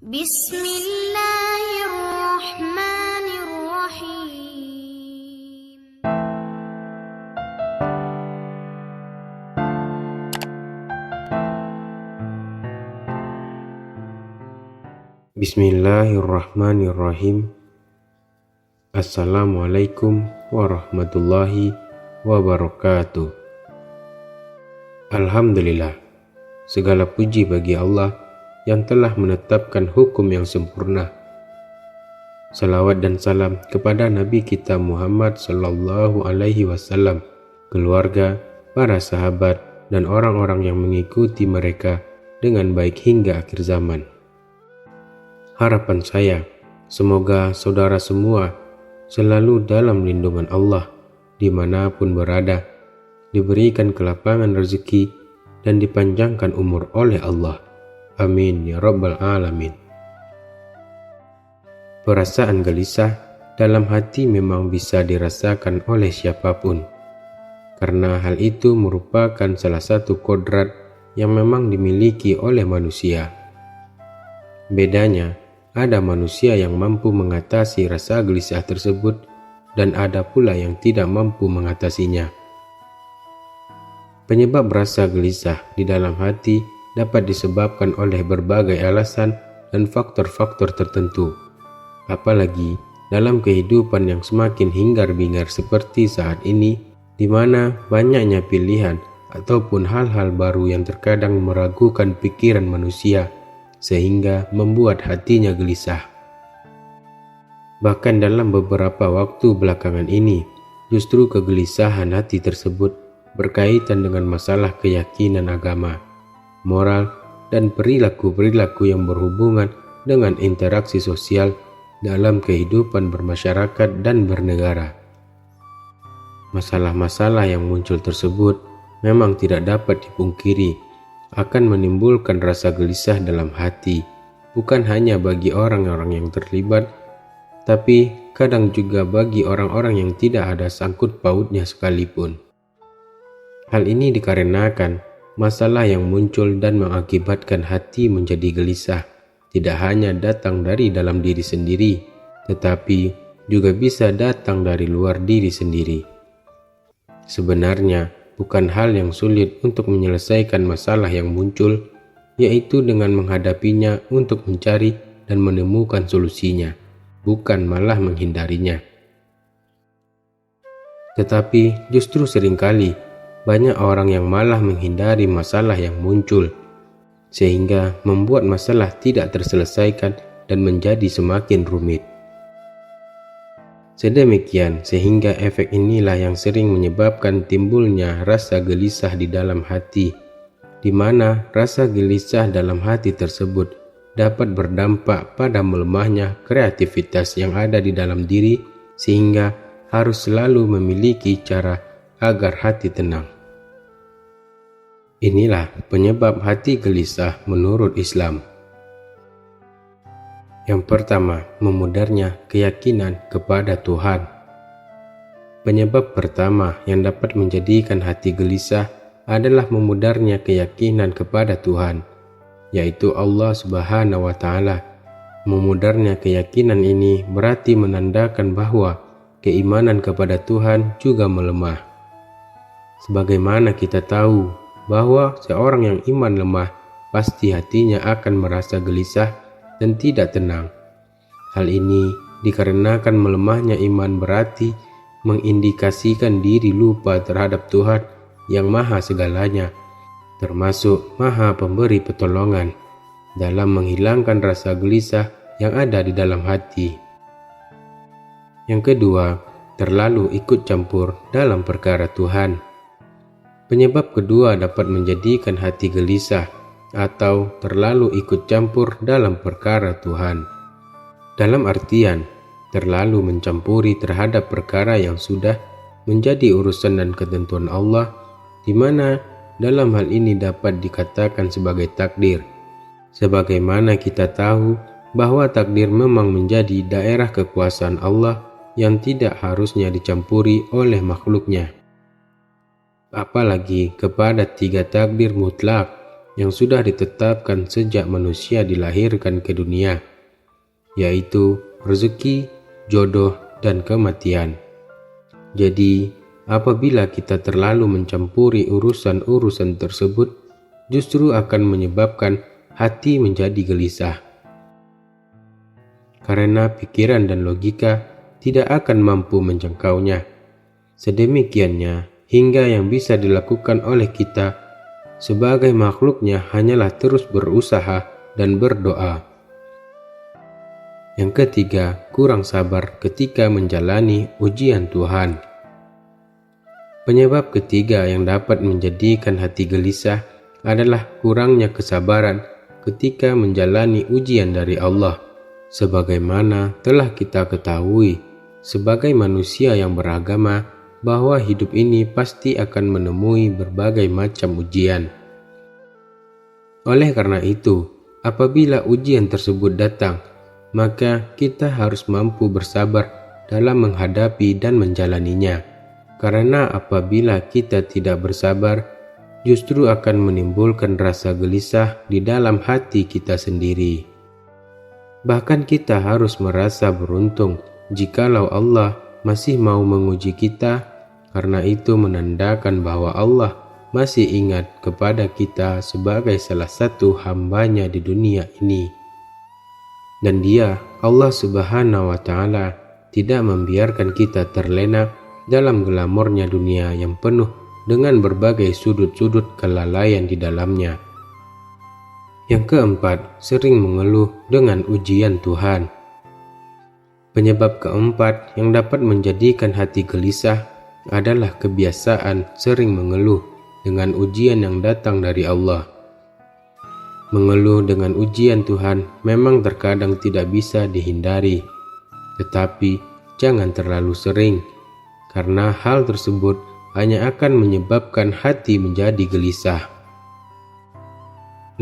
Bismillahirrahmanirrahim. Bismillahirrahmanirrahim. Assalamualaikum warahmatullahi wabarakatuh. Alhamdulillah, segala puji bagi Allah yang telah menetapkan hukum yang sempurna. Salawat dan salam kepada Nabi kita Muhammad sallallahu alaihi wasallam, keluarga, para sahabat, dan orang-orang yang mengikuti mereka dengan baik hingga akhir zaman. Harapan saya, semoga saudara semua selalu dalam lindungan Allah dimanapun berada, diberikan kelapangan rezeki dan dipanjangkan umur oleh Allah. Amin ya rabbal alamin. Perasaan gelisah dalam hati memang bisa dirasakan oleh siapapun, karena hal itu merupakan salah satu kodrat yang memang dimiliki oleh manusia. Bedanya, ada manusia yang mampu mengatasi rasa gelisah tersebut dan ada pula yang tidak mampu mengatasinya. Penyebab rasa gelisah di dalam hati dapat disebabkan oleh berbagai alasan dan faktor-faktor tertentu. Apalagi dalam kehidupan yang semakin hingar-bingar seperti saat ini, di mana banyaknya pilihan ataupun hal-hal baru yang terkadang meragukan pikiran manusia, sehingga membuat hatinya gelisah. Bahkan dalam beberapa waktu belakangan ini, justru kegelisahan hati tersebut berkaitan dengan masalah keyakinan agama, moral, dan perilaku-perilaku yang berhubungan dengan interaksi sosial dalam kehidupan bermasyarakat dan bernegara. Masalah-masalah yang muncul tersebut memang tidak dapat dipungkiri akan menimbulkan rasa gelisah dalam hati, bukan hanya bagi orang-orang yang terlibat, tapi kadang juga bagi orang-orang yang tidak ada sangkut pautnya sekalipun. Hal ini dikarenakan masalah yang muncul dan mengakibatkan hati menjadi gelisah tidak hanya datang dari dalam diri sendiri, tetapi juga bisa datang dari luar diri sendiri. Sebenarnya, bukan hal yang sulit untuk menyelesaikan masalah yang muncul, yaitu dengan menghadapinya untuk mencari dan menemukan solusinya, bukan malah menghindarinya. Tetapi justru seringkali banyak orang yang malah menghindari masalah yang muncul, sehingga membuat masalah tidak terselesaikan dan menjadi semakin rumit. Sedemikian sehingga efek inilah yang sering menyebabkan timbulnya rasa gelisah di dalam hati, di mana rasa gelisah dalam hati tersebut dapat berdampak pada melemahnya kreativitas yang ada di dalam diri, sehingga harus selalu memiliki cara agar hati tenang. Inilah penyebab hati gelisah menurut Islam. Yang pertama, memudarnya keyakinan kepada Tuhan. Penyebab pertama yang dapat menjadikan hati gelisah adalah memudarnya keyakinan kepada Tuhan, yaitu Allah Subhanahu wa Ta'ala. Memudarnya keyakinan ini berarti menandakan bahwa keimanan kepada Tuhan juga melemah. Sebagaimana kita tahu bahwa seorang yang iman lemah pasti hatinya akan merasa gelisah dan tidak tenang. Hal ini dikarenakan melemahnya iman berarti mengindikasikan diri lupa terhadap Tuhan yang maha segalanya, termasuk maha pemberi pertolongan, dalam menghilangkan rasa gelisah yang ada di dalam hati. Yang kedua, terlalu ikut campur dalam perkara Tuhan. Penyebab kedua dapat menjadikan hati gelisah atau terlalu ikut campur dalam perkara Tuhan. Dalam artian, terlalu mencampuri terhadap perkara yang sudah menjadi urusan dan ketentuan Allah, di mana dalam hal ini dapat dikatakan sebagai takdir. Sebagaimana kita tahu bahwa takdir memang menjadi daerah kekuasaan Allah yang tidak harusnya dicampuri oleh makhluknya. Apalagi kepada tiga takdir mutlak, yang sudah ditetapkan sejak manusia dilahirkan ke dunia, yaitu rezeki, jodoh, dan kematian. Jadi, apabila kita terlalu mencampuri urusan-urusan tersebut, justru akan menyebabkan hati menjadi gelisah. Karena pikiran dan logika tidak akan mampu menjangkaunya. Sedemikiannya, hingga yang bisa dilakukan oleh kita sebagai makhluknya hanyalah terus berusaha dan berdoa. Yang ketiga, kurang sabar ketika menjalani ujian Tuhan. Penyebab ketiga yang dapat menjadikan hati gelisah adalah kurangnya kesabaran ketika menjalani ujian dari Allah. Sebagaimana telah kita ketahui sebagai manusia yang beragama, bahwa hidup ini pasti akan menemui berbagai macam ujian. Oleh karena itu, apabila ujian tersebut datang, maka kita harus mampu bersabar dalam menghadapi dan menjalaninya. Karena apabila kita tidak bersabar, justru akan menimbulkan rasa gelisah di dalam hati kita sendiri. Bahkan kita harus merasa beruntung jikalau Allah masih mau menguji kita. Karena itu menandakan bahwa Allah masih ingat kepada kita sebagai salah satu hambanya di dunia ini. Dan Dia, Allah Subhanahu wa Ta'ala, tidak membiarkan kita terlena dalam glamornya dunia yang penuh dengan berbagai sudut-sudut kelalaian di dalamnya. Yang keempat, sering mengeluh dengan ujian Tuhan. Penyebab keempat yang dapat menjadikan hati gelisah adalah kebiasaan sering mengeluh dengan ujian yang datang dari Allah. Mengeluh dengan ujian Tuhan memang terkadang tidak bisa dihindari, tetapi jangan terlalu sering, karena hal tersebut hanya akan menyebabkan hati menjadi gelisah.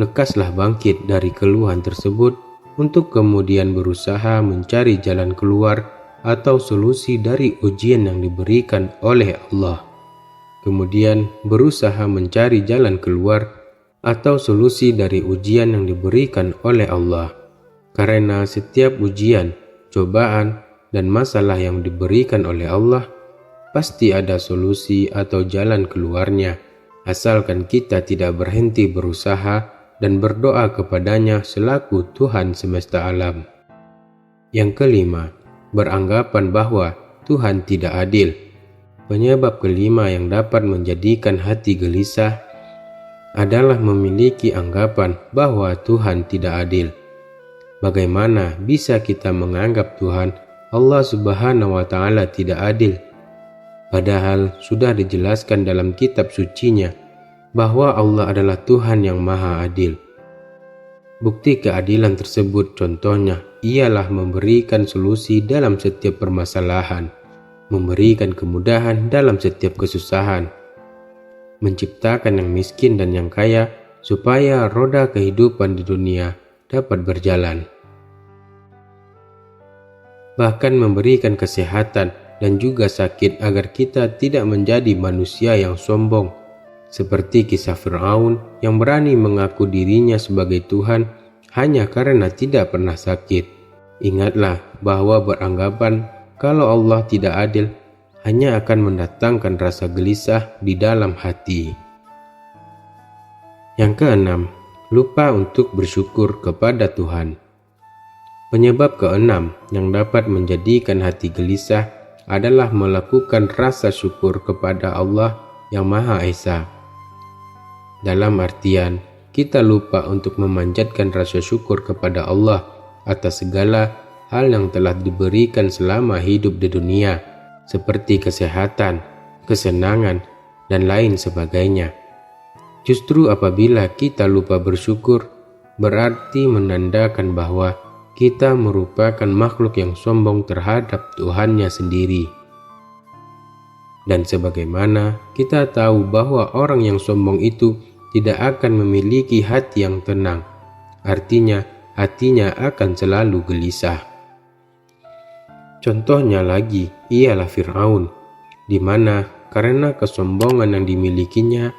Lekaslah bangkit dari keluhan tersebut untuk kemudian berusaha mencari jalan keluar atau solusi dari ujian yang diberikan oleh Allah. Kemudian berusaha mencari jalan keluar atau solusi dari ujian yang diberikan oleh Allah. Karena setiap ujian, cobaan, dan masalah yang diberikan oleh Allah, pasti ada solusi atau jalan keluarnya, asalkan kita tidak berhenti berusaha dan berdoa kepadanya selaku Tuhan semesta alam. Yang kelima, beranggapan bahwa Tuhan tidak adil. Penyebab kelima yang dapat menjadikan hati gelisah adalah memiliki anggapan bahwa Tuhan tidak adil. Bagaimana bisa kita menganggap Tuhan Allah Subhanahu wa Ta'ala tidak adil? Padahal sudah dijelaskan dalam kitab sucinya bahwa Allah adalah Tuhan yang Maha Adil. Bukti keadilan tersebut contohnya ialah memberikan solusi dalam setiap permasalahan, memberikan kemudahan dalam setiap kesusahan, menciptakan yang miskin dan yang kaya supaya roda kehidupan di dunia dapat berjalan. Bahkan memberikan kesehatan dan juga sakit agar kita tidak menjadi manusia yang sombong, seperti kisah Fir'aun yang berani mengaku dirinya sebagai Tuhan hanya karena tidak pernah sakit. Ingatlah bahwa beranggapan kalau Allah tidak adil hanya akan mendatangkan rasa gelisah di dalam hati. Yang keenam, lupa untuk bersyukur kepada Tuhan. Penyebab keenam yang dapat menjadikan hati gelisah adalah melakukan rasa syukur kepada Allah yang Maha Esa. Dalam artian, kita lupa untuk memanjatkan rasa syukur kepada Allah atas segala hal yang telah diberikan selama hidup di dunia, seperti kesehatan, kesenangan, dan lain sebagainya. Justru apabila kita lupa bersyukur, berarti menandakan bahwa kita merupakan makhluk yang sombong terhadap Tuhannya sendiri. Dan sebagaimana kita tahu bahwa orang yang sombong itu tidak akan memiliki hati yang tenang, artinya hatinya akan selalu gelisah. Contohnya lagi ialah Fir'aun, di mana karena kesombongan yang dimilikinya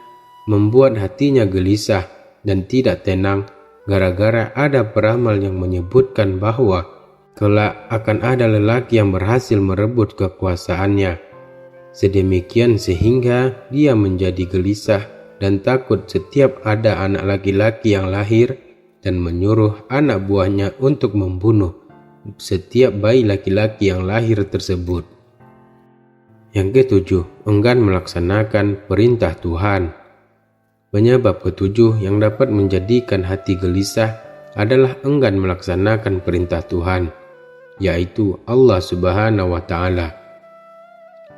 membuat hatinya gelisah dan tidak tenang gara-gara ada peramal yang menyebutkan bahwa kelak akan ada lelaki yang berhasil merebut kekuasaannya. Sedemikian sehingga dia menjadi gelisah dan takut setiap ada anak laki-laki yang lahir dan menyuruh anak buahnya untuk membunuh setiap bayi laki-laki yang lahir tersebut. Yang ketujuh, enggan melaksanakan perintah Tuhan. Penyebab ketujuh yang dapat menjadikan hati gelisah adalah enggan melaksanakan perintah Tuhan, yaitu Allah Subhanahu wa Ta'ala.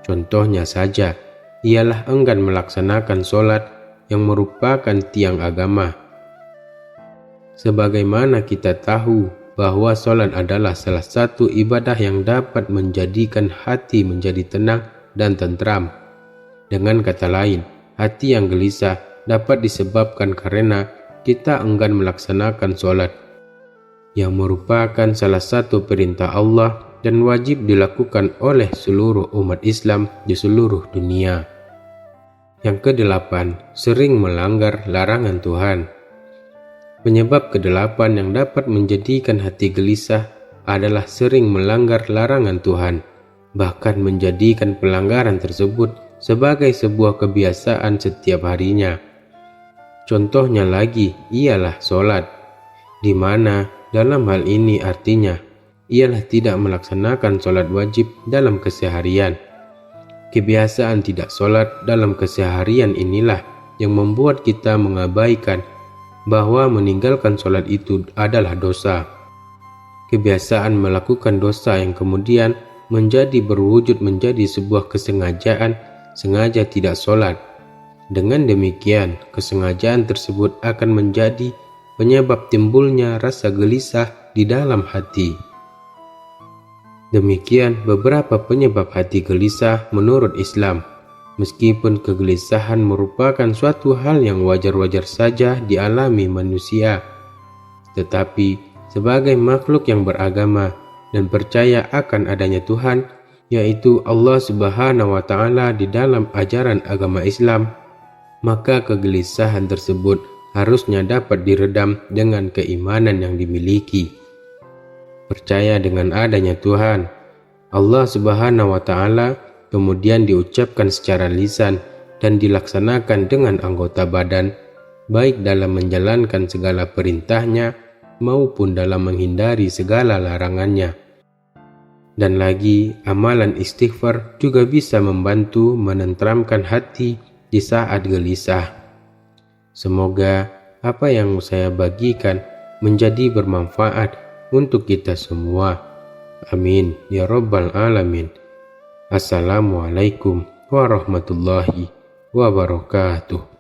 Contohnya saja, ialah enggan melaksanakan sholat yang merupakan tiang agama. Sebagaimana kita tahu bahwa sholat adalah salah satu ibadah yang dapat menjadikan hati menjadi tenang dan tentram. Dengan kata lain, hati yang gelisah dapat disebabkan karena kita enggan melaksanakan sholat, yang merupakan salah satu perintah Allah dan wajib dilakukan oleh seluruh umat Islam di seluruh dunia. Yang kedelapan, sering melanggar larangan Tuhan. Penyebab kedelapan yang dapat menjadikan hati gelisah adalah sering melanggar larangan Tuhan, bahkan menjadikan pelanggaran tersebut sebagai sebuah kebiasaan setiap harinya. Contohnya lagi ialah sholat, di mana dalam hal ini artinya ialah tidak melaksanakan sholat wajib dalam keseharian. Kebiasaan tidak sholat dalam keseharian inilah yang membuat kita mengabaikan bahwa meninggalkan sholat itu adalah dosa. Kebiasaan melakukan dosa yang kemudian berwujud menjadi sebuah kesengajaan sengaja tidak sholat. Dengan demikian, kesengajaan tersebut akan menjadi penyebab timbulnya rasa gelisah di dalam hati. Demikian beberapa penyebab hati gelisah menurut Islam. Meskipun kegelisahan merupakan suatu hal yang wajar-wajar saja dialami manusia, tetapi sebagai makhluk yang beragama dan percaya akan adanya Tuhan, yaitu Allah Subhanahu wa Ta'ala di dalam ajaran agama Islam, maka kegelisahan tersebut harusnya dapat diredam dengan keimanan yang dimiliki. Percaya dengan adanya Tuhan, Allah Subhanahu wa Ta'ala, kemudian diucapkan secara lisan dan dilaksanakan dengan anggota badan, baik dalam menjalankan segala perintahnya maupun dalam menghindari segala larangannya. Dan lagi, amalan istighfar juga bisa membantu menenteramkan hati di saat gelisah. Semoga apa yang saya bagikan menjadi bermanfaat untuk kita semua. Amin ya Rabbal Alamin. Assalamualaikum warahmatullahi wabarakatuh.